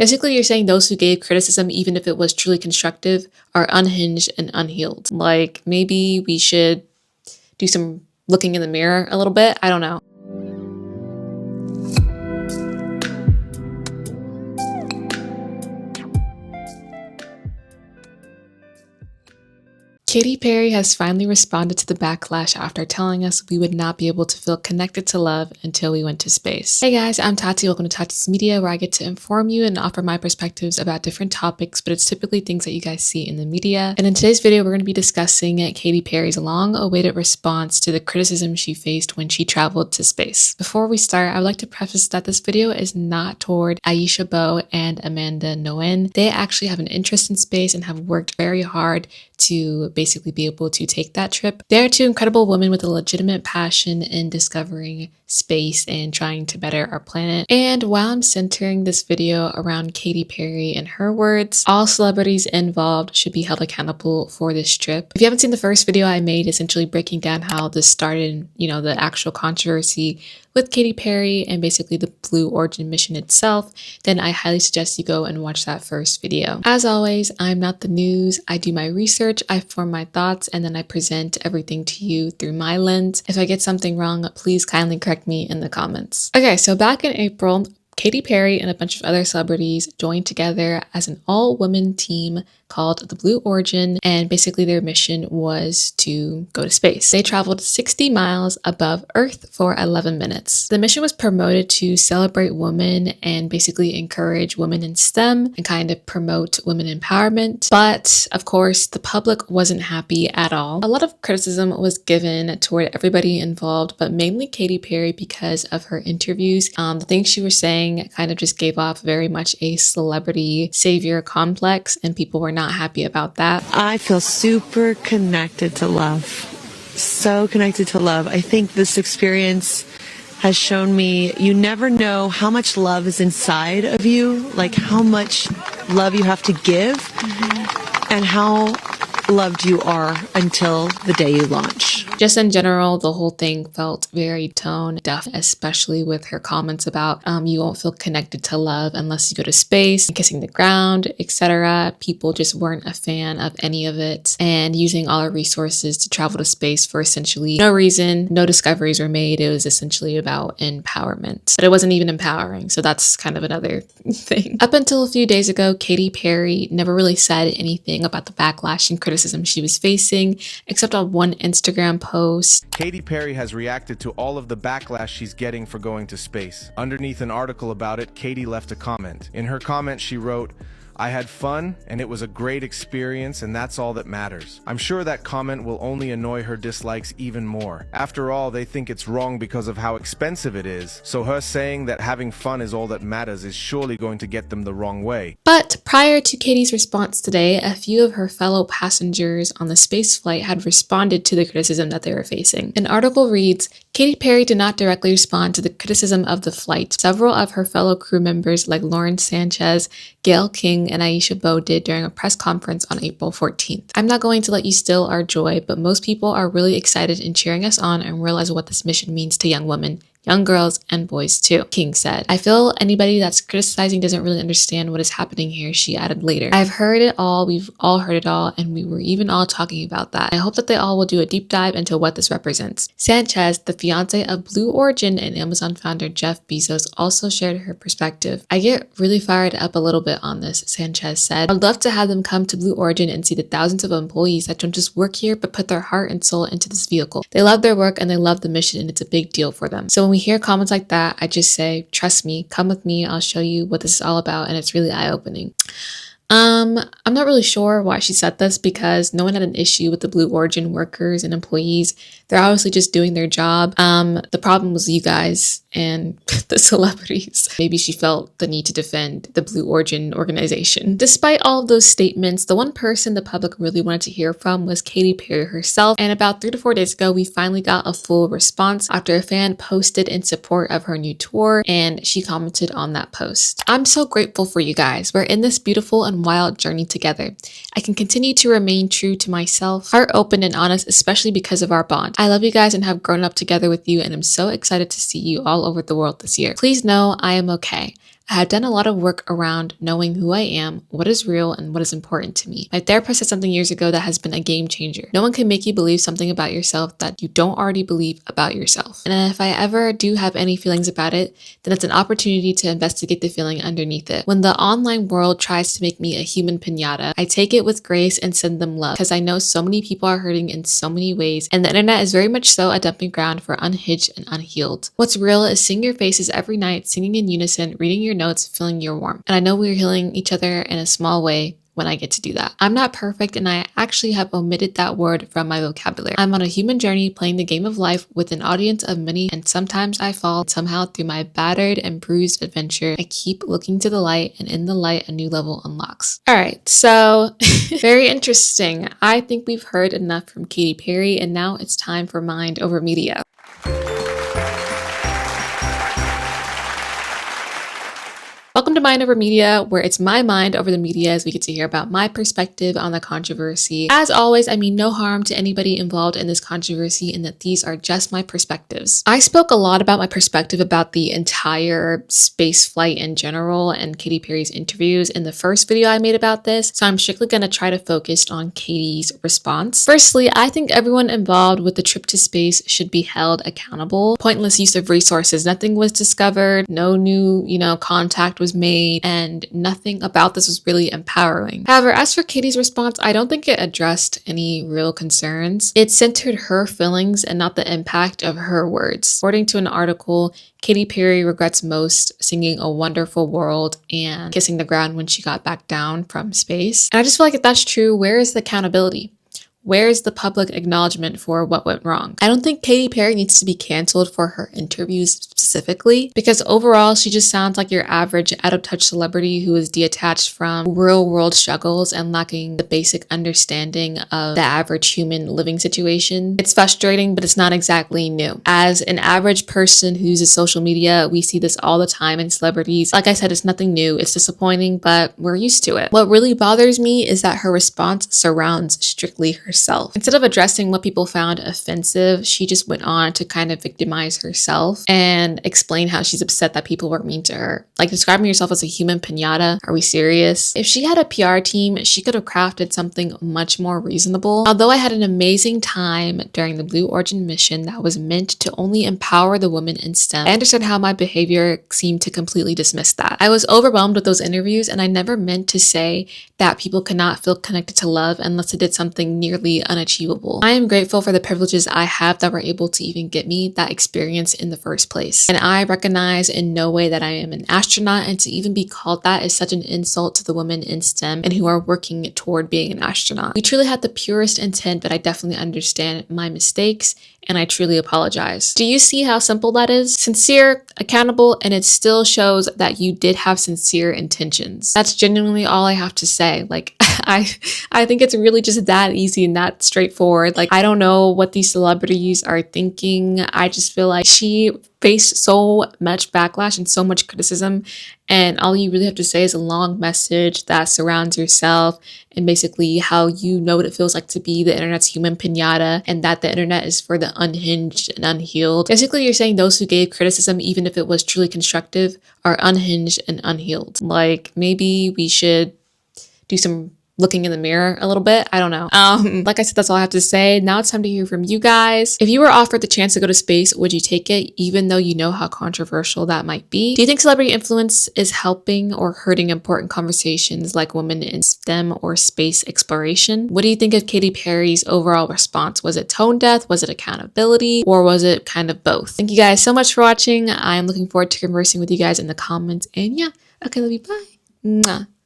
Basically, you're saying those who gave criticism, even if it was truly constructive, are unhinged and unhealed. Like, maybe we should do some looking in the mirror a little bit. I don't know. Katy Perry has finally responded to the backlash after telling us we would not be able to feel connected to love until we went to space. Hey guys, I'm Tati. Welcome to Tati's Media, where I get to inform you and offer my perspectives about different topics, but it's typically things that you guys see in the media. And in today's video, we're going to be discussing Katy Perry's long-awaited response to the criticism she faced when she traveled to space. Before we start, I would like to preface that this video is not toward Aisha Bowe and Amanda Nguyen. They actually have an interest in space and have worked very hard to basically be able to take that trip. They are two incredible women with a legitimate passion in discovering space and trying to better our planet. And while I'm centering this video around Katy Perry and her words, all celebrities involved should be held accountable for this trip. If you haven't seen the first video I made, essentially breaking down how this started, the actual controversy with Katy Perry and basically the Blue Origin mission itself, then I highly suggest you go and watch that first video. As always, I'm not the news. I do my research, I form my thoughts, and then I present everything to you through my lens. If I get something wrong, please kindly correct me in the comments. Okay, so back in April, Katy Perry and a bunch of other celebrities joined together as an all-women team called the Blue Origin, and basically their mission was to go to space. They traveled 60 miles above Earth for 11 minutes. The mission was promoted to celebrate women and basically encourage women in STEM and kind of promote women empowerment. But of course, the public wasn't happy at all. A lot of criticism was given toward everybody involved, but mainly Katy Perry because of her interviews. The things she was saying kind of just gave off very much a celebrity savior complex, and people were not happy about that. I feel super connected to love. So connected to love. I think this experience has shown me you never know how much love is inside of you, like how much love you have to give, and how loved you are until the day you launch. Just in general, the whole thing felt very tone deaf, especially with her comments about you won't feel connected to love unless you go to space, kissing the ground, etc. People just weren't a fan of any of it, and using all our resources to travel to space for essentially no reason. No discoveries were made. It was essentially about empowerment, but it wasn't even empowering, so that's kind of another thing. Up until a few days ago, Katy Perry never really said anything about the backlash and criticism she was facing, except on one Instagram post. Katy Perry has reacted to all of the backlash she's getting for going to space. Underneath an article about it, Katy left a comment. In her comment, she wrote, "I had fun and it was a great experience, and that's all that matters." I'm sure that comment will only annoy her dislikes even more. After all, they think it's wrong because of how expensive it is, so her saying that having fun is all that matters is surely going to get them the wrong way. But prior to Katy's response today, a few of her fellow passengers on the space flight had responded to the criticism that they were facing. An article reads, Katy Perry did not directly respond to the criticism of the flight. Several of her fellow crew members like Lauren Sanchez, Gail King, and Aisha Bowe did during a press conference on April 14th. I'm not going to let you steal our joy, but most people are really excited and cheering us on and realize what this mission means to young women, young girls, and boys too, King said. I feel anybody that's criticizing doesn't really understand what is happening here, she added later. I've heard it all, we've all heard it all, and we were even all talking about that. I hope that they all will do a deep dive into what this represents. Sanchez, the fiance of Blue Origin and Amazon founder Jeff Bezos, also shared her perspective. I get really fired up a little bit on this, Sanchez said. I'd love to have them come to Blue Origin and see the thousands of employees that don't just work here, but put their heart and soul into this vehicle. They love their work and they love the mission, and it's a big deal for them. So when we hear comments like that, I just say, trust me, come with me, I'll show you what this is all about, and it's really eye-opening. I'm not really sure why she said this, because no one had an issue with the Blue Origin workers and employees. They're obviously just doing their job. The problem was you guys and the celebrities. Maybe she felt the need to defend the Blue Origin organization. Despite all of those statements, the one person the public really wanted to hear from was Katy Perry herself. And about 3 to 4 days ago, we finally got a full response after a fan posted in support of her new tour, and she commented on that post. I'm so grateful for you guys. We're in this beautiful and wild journey together. I can continue to remain true to myself, heart open and honest, especially because of our bond. I love you guys and have grown up together with you, and I'm so excited to see you all over the world this year. Please know I am okay. I have done a lot of work around knowing who I am, what is real, and what is important to me. My therapist said something years ago that has been a game changer. No one can make you believe something about yourself that you don't already believe about yourself. And if I ever do have any feelings about it, then it's an opportunity to investigate the feeling underneath it. When the online world tries to make me a human piñata, I take it with grace and send them love, because I know so many people are hurting in so many ways, and the internet is very much so a dumping ground for unhinged and unhealed. What's real is seeing your faces every night, singing in unison, reading your notes, feeling your warmth. And I know we're healing each other in a small way when I get to do that. I'm not perfect, and I actually have omitted that word from my vocabulary. I'm on a human journey playing the game of life with an audience of many, and sometimes I fall. Somehow through my battered and bruised adventure, I keep looking to the light, and in the light a new level unlocks. All right, so very interesting. I think we've heard enough from Katy Perry, and now it's time for Mind Over Media. Welcome to Mind Over Media, where it's my mind over the media as we get to hear about my perspective on the controversy. As always, I mean no harm to anybody involved in this controversy, and that these are just my perspectives. I spoke a lot about my perspective about the entire space flight in general and Katy Perry's interviews in the first video I made about this, so I'm strictly going to try to focus on Katy's response. Firstly, I think everyone involved with the trip to space should be held accountable. Pointless use of resources. Nothing was discovered, no new, contact was made, and nothing about this was really empowering. However, as for Katy's response, I don't think it addressed any real concerns. It centered her feelings and not the impact of her words. According to an article, Katy Perry regrets most singing A Wonderful World and kissing the ground when she got back down from space. And I just feel like if that's true, where is the accountability? Where is the public acknowledgement for what went wrong? I don't think Katy Perry needs to be canceled for her interviews specifically, because overall she just sounds like your average out-of-touch celebrity who is detached from real-world struggles and lacking the basic understanding of the average human living situation. It's frustrating, but it's not exactly new. As an average person who uses social media, we see this all the time in celebrities. Like I said, it's nothing new. It's disappointing, but we're used to it. What really bothers me is that her response surrounds strictly herself. Instead of addressing what people found offensive, she just went on to kind of victimize herself and explain how she's upset that people were mean to her. Like, describing yourself as a human piñata? Are we serious? If she had a PR team, she could have crafted something much more reasonable. Although I had an amazing time during the Blue Origin mission that was meant to only empower the women in STEM, I understood how my behavior seemed to completely dismiss that. I was overwhelmed with those interviews, and I never meant to say that people cannot feel connected to love unless they did something nearly unachievable. I am grateful for the privileges I have that were able to even get me that experience in the first place. And I recognize in no way that I am an astronaut, and to even be called that is such an insult to the women in STEM and who are working toward being an astronaut. We truly had the purest intent, but I definitely understand my mistakes, and I truly apologize. Do you see how simple that is? Sincere, accountable, and it still shows that you did have sincere intentions. That's genuinely all I have to say. Like, I think it's really just that easy and that straightforward. Like, I don't know what these celebrities are thinking. I just feel like she faced so much backlash and so much criticism, and all you really have to say is a long message that surrounds yourself and basically how you know what it feels like to be the internet's human piñata, and that the internet is for the unhinged and unhealed. Basically, you're saying those who gave criticism, even if it was truly constructive, are unhinged and unhealed. Like, maybe we should do some looking in the mirror a little bit. I don't know. Like I said, that's all I have to say. Now it's time to hear from you guys. If you were offered the chance to go to space, would you take it, even though you know how controversial that might be? Do you think celebrity influence is helping or hurting important conversations like women in STEM or space exploration? What do you think of Katy Perry's overall response? Was it tone deaf? Was it accountability? Or was it kind of both? Thank you guys so much for watching. I'm looking forward to conversing with you guys in the comments. And yeah, okay, love you. Bye. Mwah.